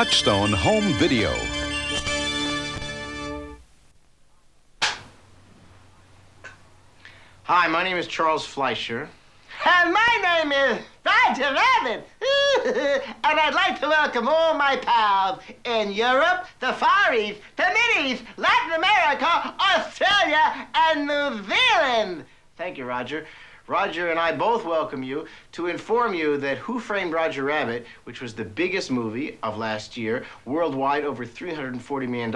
Touchstone Home Video. Hi, my name is Charles Fleischer. And my name is Roger Rabbit. And I'd like to welcome all my pals in Europe, the Far East, the Mid-East, Latin America, Australia, and New Zealand. Thank you, Roger. Roger and I both welcome you to inform you that Who Framed Roger Rabbit, which was the biggest movie of last year, worldwide over $340 million,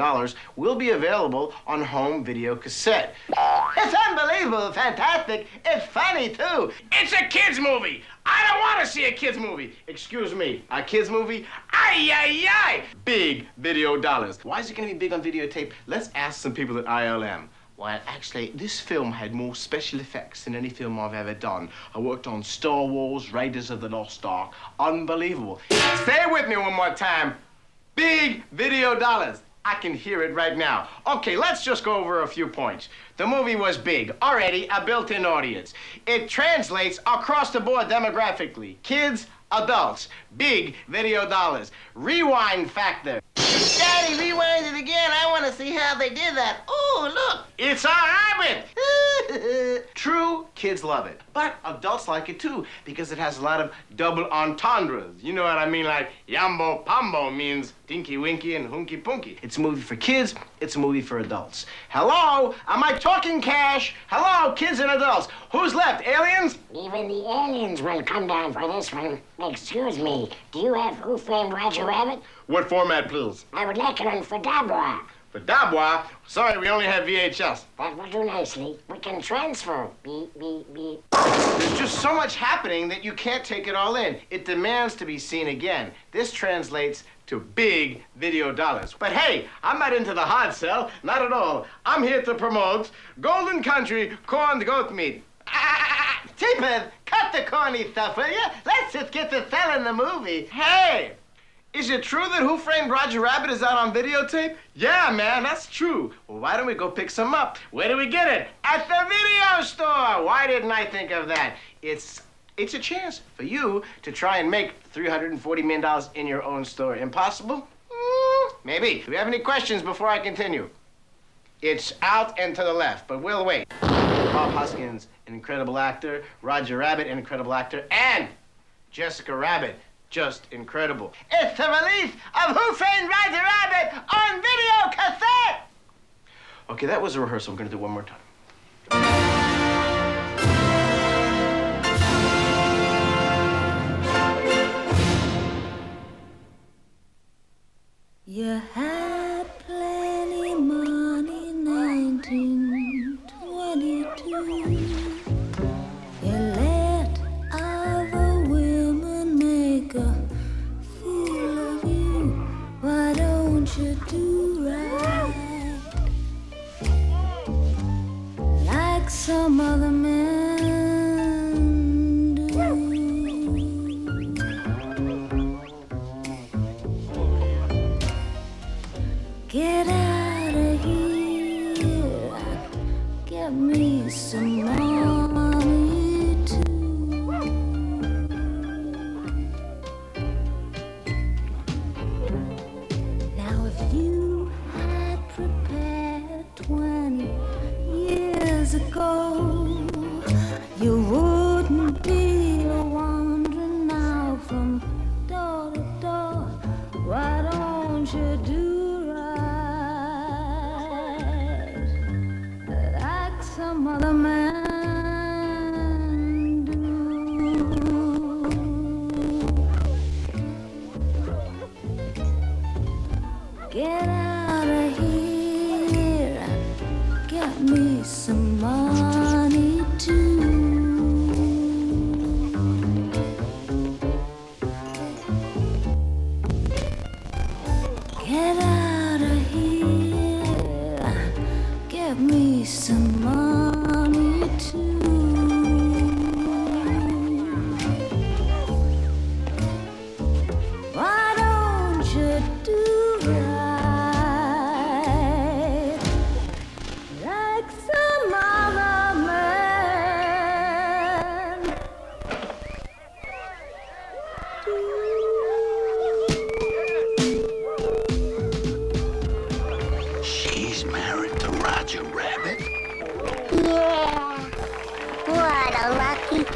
will be available on home video cassette. It's unbelievable, fantastic. It's funny, too. It's a kid's movie. I don't want to see a kid's movie. Excuse me, a kid's movie? Ay, ay, ay. Big video dollars. Why is it going to be big on videotape? Let's ask some people at ILM. Well, actually, this film had more special effects than any film I've ever done. I worked on Star Wars, Raiders of the Lost Ark. Unbelievable. Stay with me one more time. Big video dollars. I can hear it right now. Okay, let's just go over a few points. The movie was big. Already a built-in audience. It translates across the board demographically. Kids, adults. Big video dollars. Rewind factor. Daddy, rewind it again. I want to see how they did that. Oh, look. It's a rabbit. True, kids love it. But adults like it, too, because it has a lot of double entendres. You know what I mean? Like, Yambo Pambo means Tinky Winky and Hunky Punky. It's a movie for kids. It's a movie for adults. Hello? Am I talking cash? Hello, kids and adults. Who's left? Aliens? Even the aliens will come down for this one. Excuse me, do you have Who Framed Roger Rabbit? What format, please? I would like it on fotage. For Dabwa? Sorry, we only have VHS. That will do nicely. We can transfer. Beep, beep, beep. There's just so much happening that you can't take it all in. It demands to be seen again. This translates to big video dollars. But hey, I'm not into the hard sell. Not at all. I'm here to promote Golden Country corned goat meat. Cheetah, cut the corny stuff, will you? Let's just get to selling the movie. Hey! Is it true that Who Framed Roger Rabbit is out on videotape? Yeah, man, that's true. Well, why don't we go pick some up? Where do we get it? At the video store! Why didn't I think of that? It's a chance for you to try and make $340 million in your own store. Impossible? Maybe. Do we have any questions before I continue? It's out and to the left, but we'll wait. Bob Hoskins, an incredible actor. Roger Rabbit, an incredible actor. And Jessica Rabbit. Just incredible. It's the release of Who Framed Roger Rabbit on video cassette! Okay, that was a rehearsal. We're going to do it one more time. You had plenty money, 1922. You let other women make a fool of you. Why don't you do right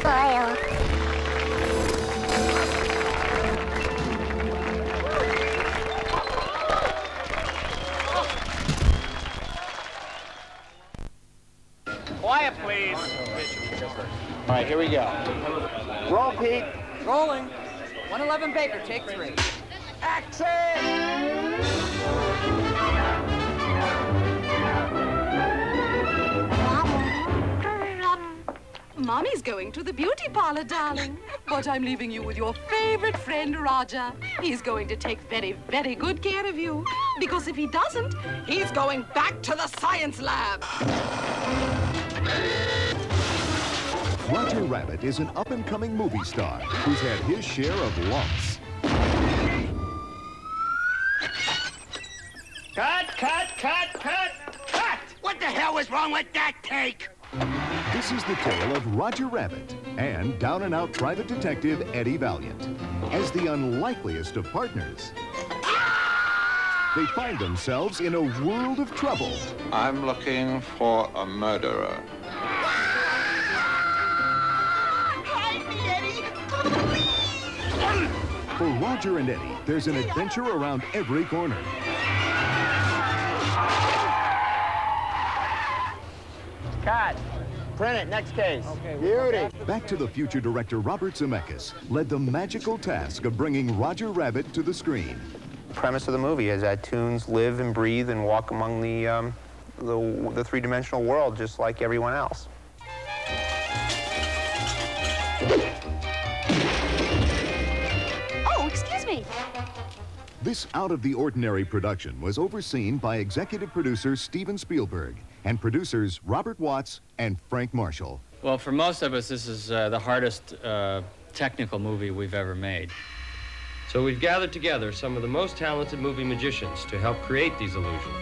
Fire. Quiet, please. All right, here we go. Roll, Pete. Rolling. 111 Baker, take 3. Mommy's going to the beauty parlor, darling. But I'm leaving you with your favorite friend, Roger. He's going to take very, very good care of you. Because if he doesn't, he's going back to the science lab. Roger Rabbit is an up-and-coming movie star who's had his share of lumps. Cut! What the hell was wrong with that take? This is the tale of Roger Rabbit and down-and-out private detective Eddie Valiant. As the unlikeliest of partners, they find themselves in a world of trouble. I'm looking for a murderer. For Roger and Eddie, there's an adventure around every corner. Cut. Print it, next case. Beauty. Back to the Future director Robert Zemeckis led the magical task of bringing Roger Rabbit to the screen. The premise of the movie is that toons live and breathe and walk among the three-dimensional world just like everyone else. Oh, excuse me. This out-of-the-ordinary production was overseen by executive producer Steven Spielberg and producers Robert Watts and Frank Marshall. Well, for most of us, this is the hardest technical movie we've ever made. So we've gathered together some of the most talented movie magicians to help create these illusions.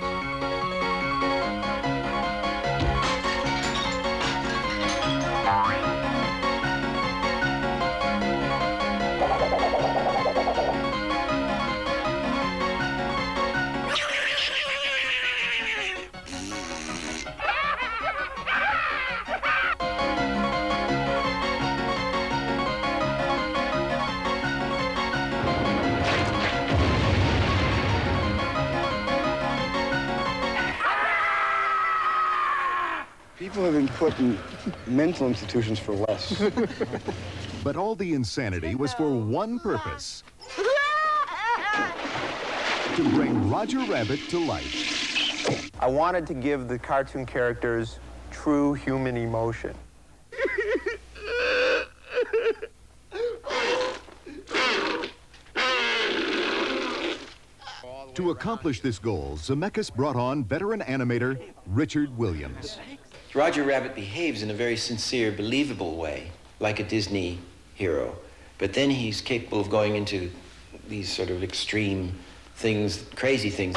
People have been put in mental institutions for less. But all the insanity was for one purpose: to bring Roger Rabbit to life. I wanted to give the cartoon characters true human emotion. To accomplish this goal, Zemeckis brought on veteran animator Richard Williams. Roger Rabbit behaves in a very sincere, believable way, like a Disney hero. But then he's capable of going into these sort of extreme things, crazy things.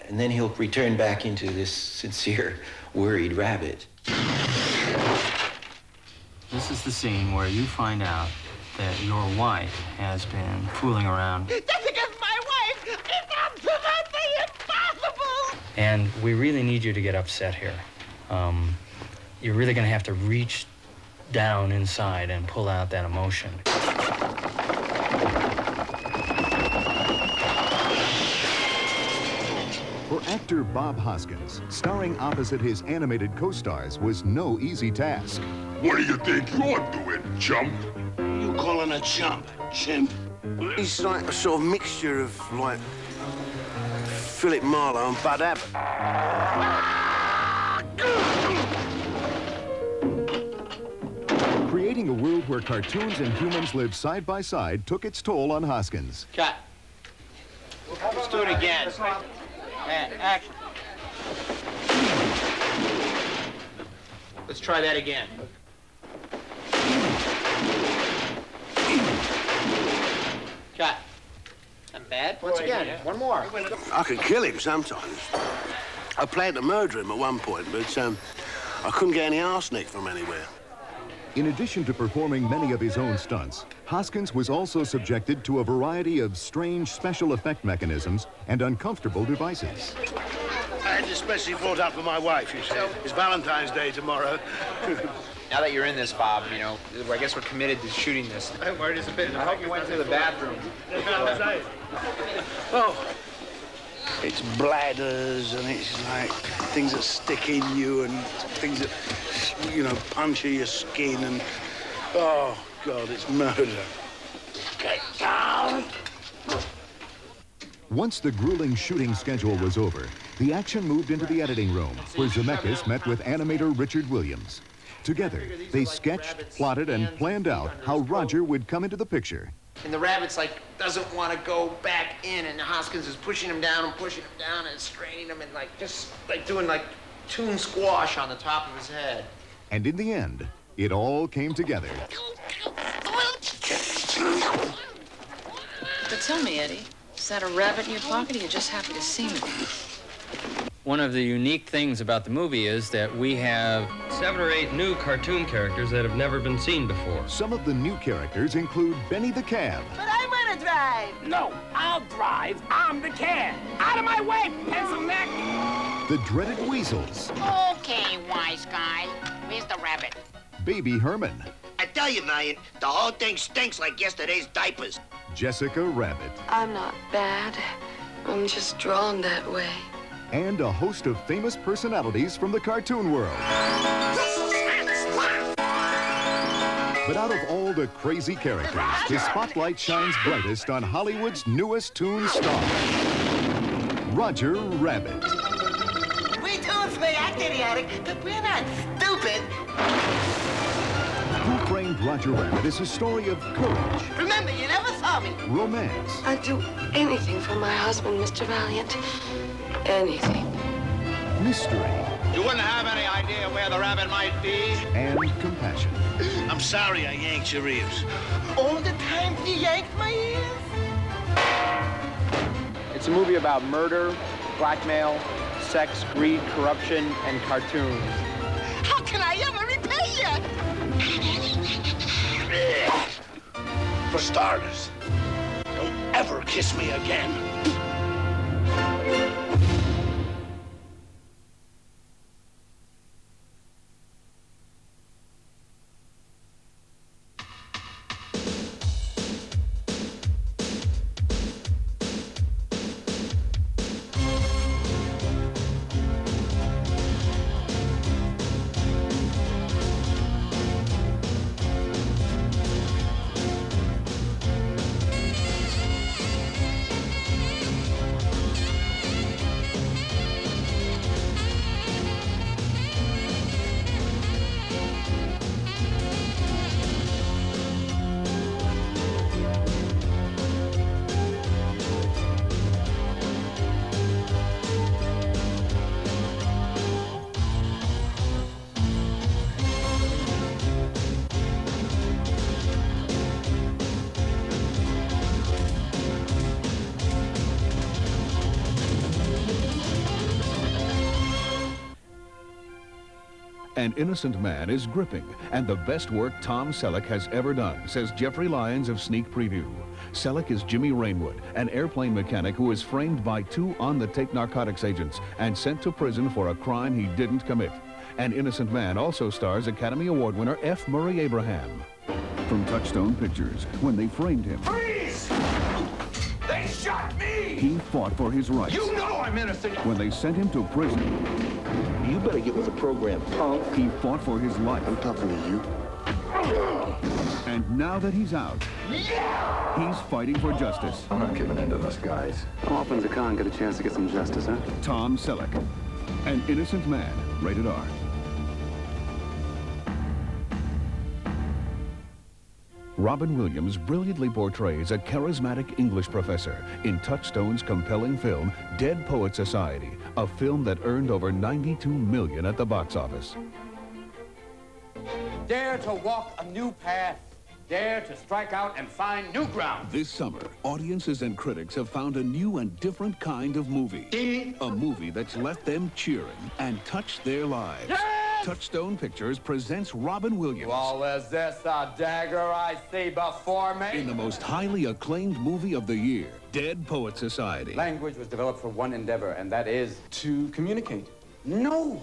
And then he'll return back into this sincere, worried rabbit. This is the scene where you find out that your wife has been fooling around. That's against my wife! It's absolutely impossible! And we really need you to get upset here. You're really going to have to reach down inside and pull out that emotion. For actor Bob Hoskins, starring opposite his animated co-stars was no easy task. What do you think you're doing, chump? You calling a chump, chimp? He's like a sort of mixture of, like, Philip Marlowe and Bud Abbott. Creating a world where cartoons and humans live side by side took its toll on Hoskins. Cut. Let's do it again. And action. Let's try that again. Cut. Not bad. Once again, one more. I could kill him sometimes. I planned to murder him at one point, but I couldn't get any arsenic from anywhere. In addition to performing many of his own stunts, Hoskins was also subjected to a variety of strange special effect mechanisms and uncomfortable devices. I had it especially brought out for my wife, you see. It's Valentine's Day tomorrow. Now that you're in this, Bob, you know, I guess we're committed to shooting this. I'm worried it's a bit. I hope you went to the bathroom. Oh. It's bladders, and it's like things that stick in you, and things that, you know, puncture your skin, and oh God, it's murder. Get down! Once the grueling shooting schedule was over, the action moved into the editing room, where Zemeckis met with animator Richard Williams. Together, they sketched, plotted, and planned out how Roger would come into the picture. And the rabbit's like, doesn't want to go back in, and Hoskins is pushing him down and straining him, and like, just like doing like toon squash on the top of his head. And in the end, it all came together. But tell me, Eddie, is that a rabbit in your pocket, or you're just happy to see me? One of the unique things about the movie is that we have 7 or 8 new cartoon characters that have never been seen before. Some of the new characters include Benny the Cab. But I want to drive. No, I'll drive. I'm the cab. Out of my way, pencil neck. The dreaded Weasels. Okay, wise guy. Where's the rabbit? Baby Herman. I tell you, Valiant, the whole thing stinks like yesterday's diapers. Jessica Rabbit. I'm not bad. I'm just drawn that way. And a host of famous personalities from the cartoon world. But out of all the crazy characters, the spotlight shines brightest on Hollywood's newest toon star, Roger Rabbit. We toons may act idiotic, but we're not stupid. Who Framed Roger Rabbit is a story of courage. Remember, you never saw me. Romance. I'd do anything for my husband, Mr. Valiant. Anything. Mystery. You wouldn't have any idea where the rabbit might be? And compassion. I'm sorry I yanked your ears. All the time you yanked my ears? It's a movie about murder, blackmail, sex, greed, corruption, and cartoons. How can I ever repay you? For starters, don't ever kiss me again. An Innocent Man is gripping and the best work Tom Selleck has ever done, says Jeffrey Lyons of Sneak Preview. Selleck is Jimmy Rainwood, an airplane mechanic who is framed by 2 on-the-take narcotics agents and sent to prison for a crime he didn't commit. An Innocent Man also stars Academy Award winner F. Murray Abraham. From Touchstone Pictures, when they framed him, Freeze! They shot me! he fought for his rights. You know I'm innocent! When they sent him to prison, You better get with the program, punk. he fought for his life. I'm talking to you. And now that he's out, he's fighting for justice. I'm not giving in to those guys. How often does a con get a chance to get some justice, huh? Tom Selleck, An Innocent Man, rated R. Robin Williams brilliantly portrays a charismatic English professor in Touchstone's compelling film, Dead Poet Society, a film that earned over $92 million at the box office. Dare to walk a new path. Dare to strike out and find new ground. This summer, audiences and critics have found a new and different kind of movie. A movie that's left them cheering and touched their lives. Yeah! Touchstone Pictures presents Robin Williams. Well, is this a dagger I see before me? In the most highly acclaimed movie of the year, Dead Poet Society. Language was developed for one endeavor, and that is to communicate. No!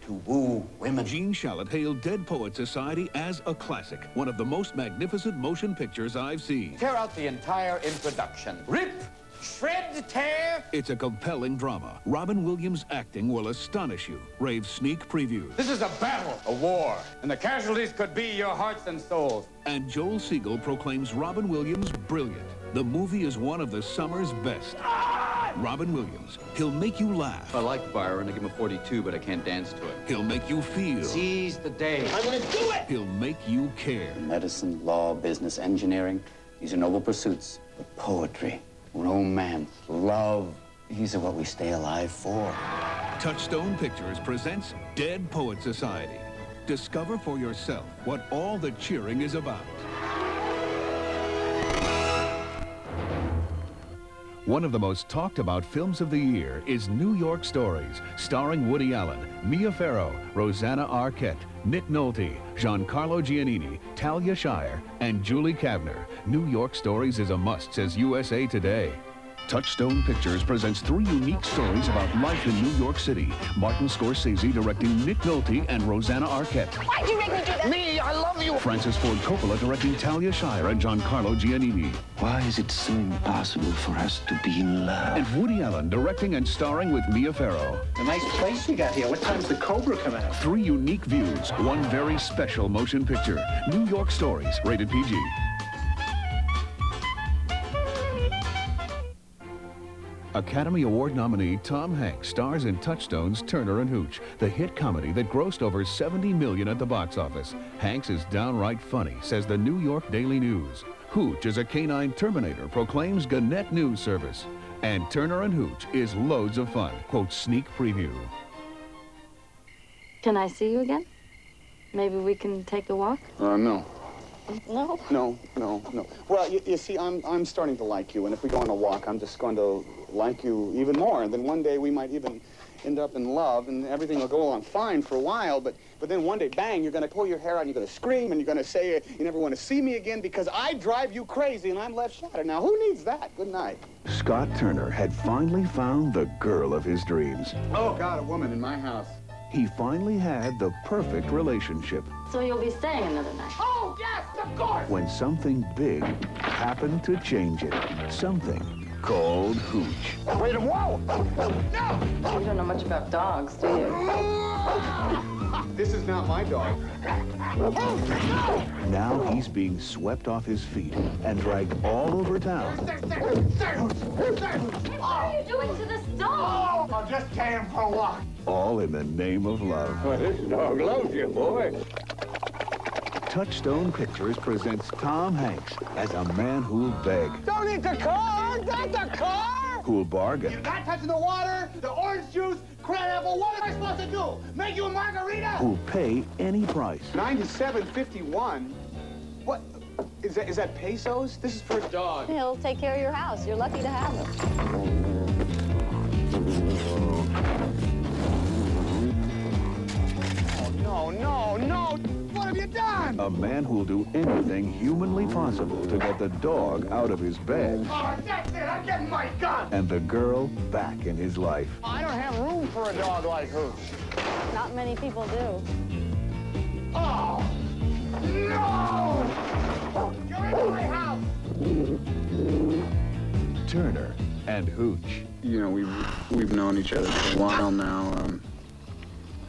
To woo women. Gene Shalit hailed Dead Poet Society as a classic, one of the most magnificent motion pictures I've seen. Tear out the entire introduction. Rip! Shred, tear! It's a compelling drama. Robin Williams' acting will astonish you. Rave sneak previews. This is a battle, a war, and the casualties could be your hearts and souls. And Joel Siegel proclaims Robin Williams brilliant. The movie is one of the summer's best. Robin Williams. He'll make you laugh. I like Byron. I give him a 42, but I can't dance to it. He'll make you feel. Seize the day. I'm gonna do it! He'll make you care. Medicine, law, business, engineering, these are noble pursuits. But poetry, romance, love, these are what we stay alive for. Touchstone Pictures presents Dead Poet Society. Discover for yourself what all the cheering is about. One of the most talked about films of the year is New York Stories, starring Woody Allen, Mia Farrow, Rosanna Arquette, Nick Nolte, Giancarlo Giannini, Talia Shire, and Julie Kavner. New York Stories is a must, says USA Today. Touchstone Pictures presents 3 unique stories about life in New York City. Martin Scorsese directing Nick Nolte and Rosanna Arquette. Why'd you make me do that? Me, I love you! Francis Ford Coppola directing Talia Shire and Giancarlo Giannini. Why is it so impossible for us to be in love? And Woody Allen directing and starring with Mia Farrow. A nice place you got here. What time's the Cobra come out? 3 unique views, one very special motion picture. New York Stories, rated PG. Academy Award nominee Tom Hanks stars in Touchstone's Turner and Hooch, the hit comedy that grossed over $70 million at the box office. Hanks is downright funny, says the New York Daily News. Hooch is a canine Terminator, proclaims Gannett News Service. And Turner and Hooch is loads of fun, quote sneak preview. Can I see you again? Maybe we can take a walk? No. No? No. Well, you see, I'm starting to like you, and if we go on a walk, I'm just going to like you even more. And then one day we might even end up in love, and everything will go along fine for a while, but then one day, bang, you're going to pull your hair out, and you're going to scream, and you're going to say you never want to see me again because I drive you crazy, and I'm left shattered. Now, who needs that? Good night. Scott Turner had finally found the girl of his dreams. Oh, God, a woman in my house. He finally had the perfect relationship. So you'll be staying another night? Oh, yes, of course! When something big happened to change it. Something called Hooch. Wait, whoa! No! You don't know much about dogs, do you? This is not my dog. Now he's being swept off his feet and dragged all over town. What are you doing to this dog? Oh, I'll just take him for a walk. All in the name of love. Well, this dog loves you, boy. Touchstone Pictures presents Tom Hanks as a man who'll beg, Don't eat the car! Not the car! who'll bargain, You're not touching the water, the orange juice, crab apple. What am I supposed to do? Make you a margarita? who'll pay any price. 97.51. What? Is that pesos? This is for a dog. He'll take care of your house. You're lucky to have him. Oh, no! What have you done? A man who'll do anything humanly possible to get the dog out of his bed Oh, that's it! I'm getting my gun! and the girl back in his life. I don't have room for a dog like Hooch. Not many people do. Oh! No! You're in my house! Turner and Hooch. You know, we've known each other for a while now.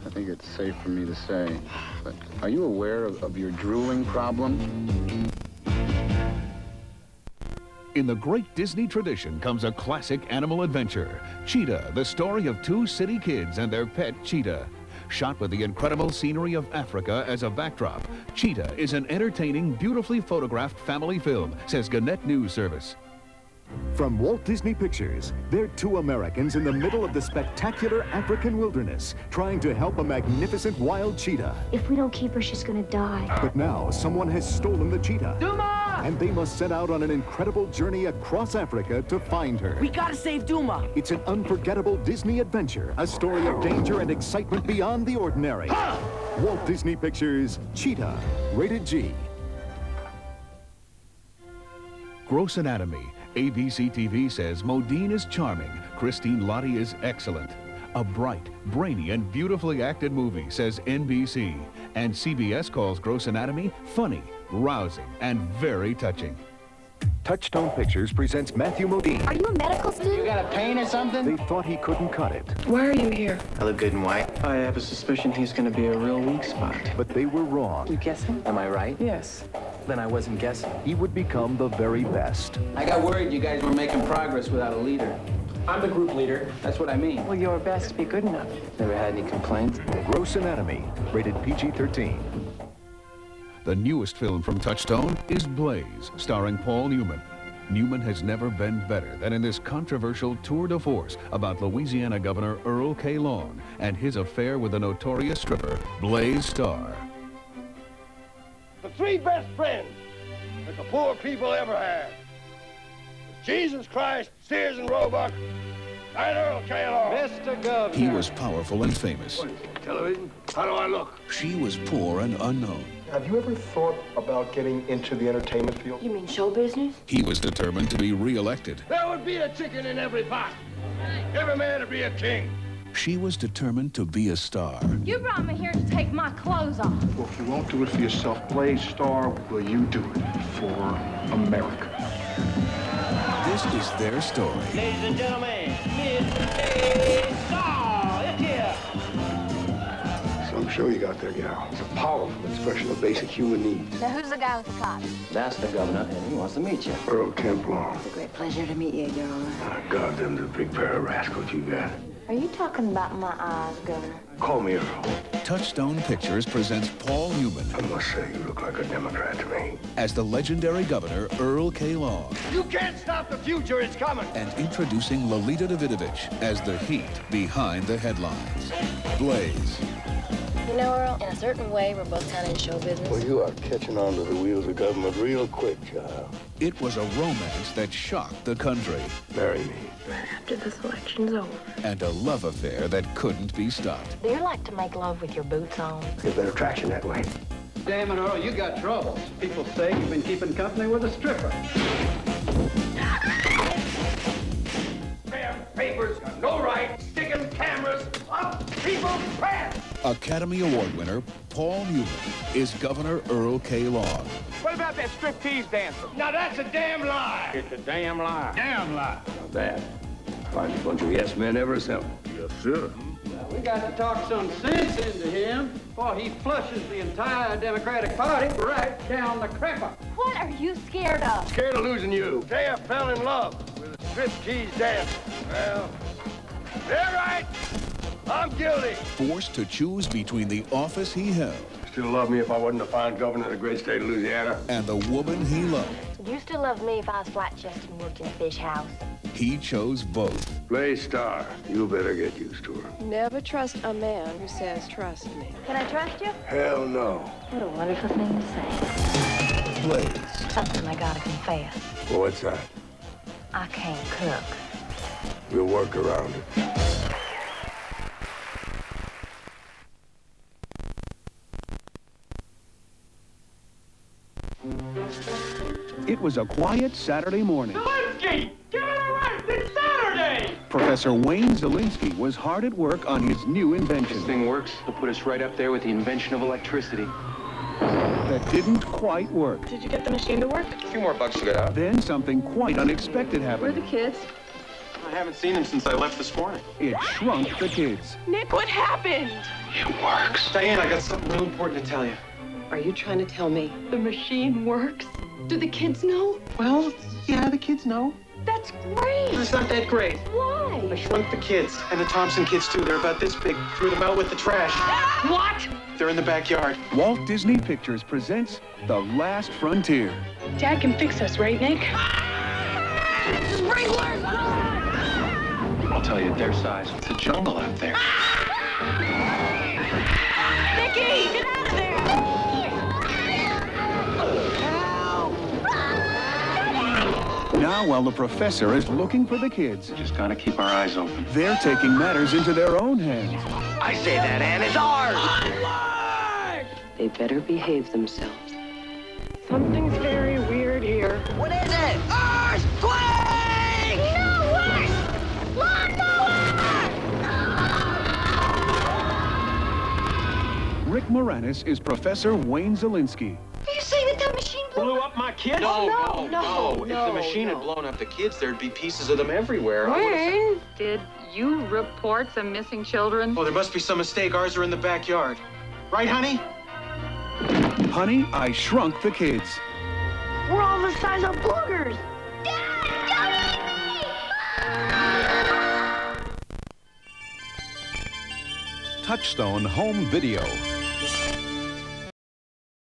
I think it's safe for me to say, but are you aware of your drooling problem? In the great Disney tradition comes a classic animal adventure. Cheetah, the story of 2 city kids and their pet Cheetah. Shot with the incredible scenery of Africa as a backdrop, Cheetah is an entertaining, beautifully photographed family film, says Gannett News Service. From Walt Disney Pictures, they're two Americans in the middle of the spectacular African wilderness, trying to help a magnificent wild cheetah. If we don't keep her, she's gonna die. But now, someone has stolen the cheetah. Duma! And they must set out on an incredible journey across Africa to find her. We gotta save Duma. It's an unforgettable Disney adventure, a story of danger and excitement beyond the ordinary. Walt Disney Pictures, Cheetah, rated G. Gross Anatomy. ABC TV says Modine is charming. Christine Lottie is excellent. A bright, brainy, and beautifully acted movie, says NBC. And CBS calls Gross Anatomy funny, rousing, and very touching. Touchstone Pictures presents Matthew Modine. Are you a medical student? You got a pain or something? They thought he couldn't cut it, Why are you here? I look good in white. I have a suspicion he's going to be a real weak spot. but they were wrong. You guessing? Am I right? Yes. Then I wasn't guessing. He would become the very best. I got worried you guys were making progress without a leader. I'm the group leader. That's what I mean. Well, your best be good enough. Never had any complaints? Gross Anatomy, rated PG-13. The newest film from Touchstone is Blaze, starring Paul Newman. Newman has never been better than in this controversial tour de force about Louisiana Governor Earl K. Long and his affair with the notorious stripper, Blaze Starr. The three best friends that the poor people ever had. Jesus Christ, Sears and Roebuck, and Earl K. Long. Mr. Governor. He was powerful and famous. Television? How do I look? She was poor and unknown. Have you ever thought about getting into the entertainment field? You mean show business? He was determined to be reelected. There would be a chicken in every pot. Every man would be a king. She was determined to be a star. You brought me here to take my clothes off. Well, if you won't do it for yourself, Blaze Starr, will you do it for America? This is their story. Ladies and gentlemen, Miss Starr, it's here. Some show you got there, gal. It's a powerful expression of basic human needs. Now, who's the guy with the cot? That's the governor, and he wants to meet you. Earl Kemp Long. It's a great pleasure to meet you, Your Honor. God, them the big pair of rascals you got. Are you talking about my eyes, Governor? Call me Earl. Touchstone Pictures presents Paul Newman. I must say, you look like a Democrat to me. As the legendary Governor Earl K. Long. You can't stop the future, it's coming. And introducing Lolita Davidovich as the heat behind the headlines. Blaze. You know, Earl, in a certain way, we're both kind of in show business. Well, you are catching on to the wheels of government real quick, child. It was a romance that shocked the country. Marry me. After this election's over. And a love affair that couldn't be stopped. Do you like to make love with your boots on? Get better traction that way. Damn it, Earl, you got trouble. People say you've been keeping company with a stripper. Damn papers got no right sticking cameras up people's pants. Academy Award winner Paul Newman is Governor Earl K. Long. What about that striptease dancer? Now that's a damn lie. It's a damn lie. Damn lie. Not bad. Finest bunch of yes men ever assembled. Yes, sir. We got to talk some sense into him, or he flushes the entire Democratic Party right down the crapper. What are you scared of? Scared of losing you. They fell in love with a striptease dancer. Well, they're right. I'm guilty. Forced to choose between the office he held. Still love me if I wasn't a fine governor of the great state of Louisiana. And the woman he loved. Would you still love me if I was flat-chested and worked in a fish house? He chose both. Blaze Starr, you better get used to her. Never trust a man who says trust me. Can I trust you? Hell no. What a wonderful thing to say. Blaze. Something I gotta confess. Well, what's that? I can't cook. We'll work around it. It was a quiet Saturday morning. Zelensky! Get it right! It's Saturday! Professor Wayne Zelinsky was hard at work on his new invention. This thing works. It'll put us right up there with the invention of electricity. That didn't quite work. Did you get the machine to work? A few more bucks to get out. Then something quite unexpected Where are happened. the kids? I haven't seen him since I left this morning. It shrunk the kids. Nick, what happened? It works. Diane, I got something real important to tell you. Are you trying to tell me the machine works? Do the kids know? Well, yeah, the kids know. That's great. It's not that great. Why? I shrunk the kids, and the Thompson kids, too. They're about this big. Threw them out with the trash. What? They're in the backyard. Walt Disney Pictures presents The Last Frontier. Dad can fix us, right, Nick? Sprinklers! I'll tell you, their size, it's a jungle out there. Vicky, get out of there! Now, while the professor is looking for the kids, Just gotta keep our eyes open. they're taking matters into their own hands. I say that Ann is ours. They better behave themselves. Something's very weird here. What is it? Earthquake! No worse! Rick Moranis is Professor Wayne Zielinski. Are you saying that machine Blew up my kid? No. If the machine had blown up the kids, there'd be pieces of them everywhere. Wayne, did you report some missing children? Oh, there must be some mistake. Ours are in the backyard. Right, honey? Honey, I Shrunk the Kids. We're all the size of boogers. Touchstone Home Video.